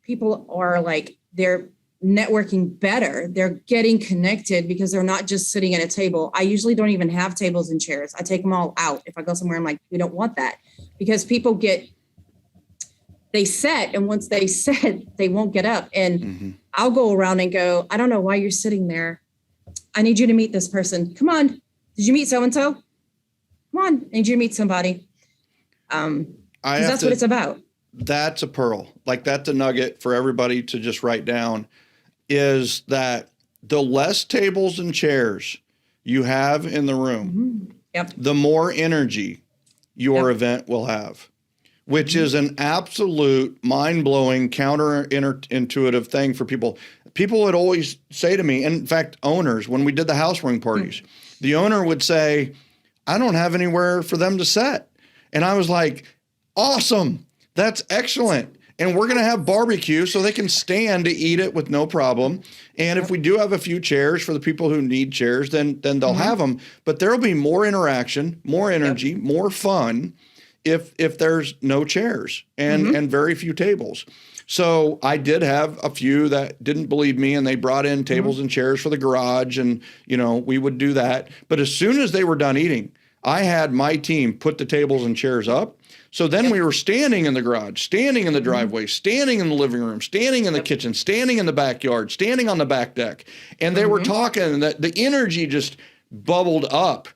people are like, they're networking better. They're getting connected because they're not just sitting at a table. I usually don't even have tables and chairs. I take them all out. If I go somewhere, I'm like, we don't want that, because people they set, and once they set, they won't get up. And I'll go around and go, I don't know why you're sitting there. I need you to meet this person. Come on. Did you meet so-and-so? Come on. I need you to meet somebody. That's what it's about. That's a pearl. Like, that's a nugget for everybody to just write down, is that the less tables and chairs you have in the room, the more energy your event will have, which is an absolute mind-blowing, counterintuitive thing for people. People would always say to me, and in fact, owners, when we did the housewarming parties, the owner would say, I don't have anywhere for them to set. And I was like, awesome. That's excellent. And we're going to have barbecue so they can stand to eat it with no problem. And if we do have a few chairs for the people who need chairs, then they'll have them. But there'll be more interaction, more energy, more fun if there's no chairs and very few tables. So I did have a few that didn't believe me, and they brought in tables and chairs for the garage, and, you know, we would do that. But as soon as they were done eating, I had my team put the tables and chairs up. So then we were standing in the garage, standing in the driveway, standing in the living room, standing in the kitchen, standing in the backyard, standing on the back deck. And they were talking, and the energy just bubbled up.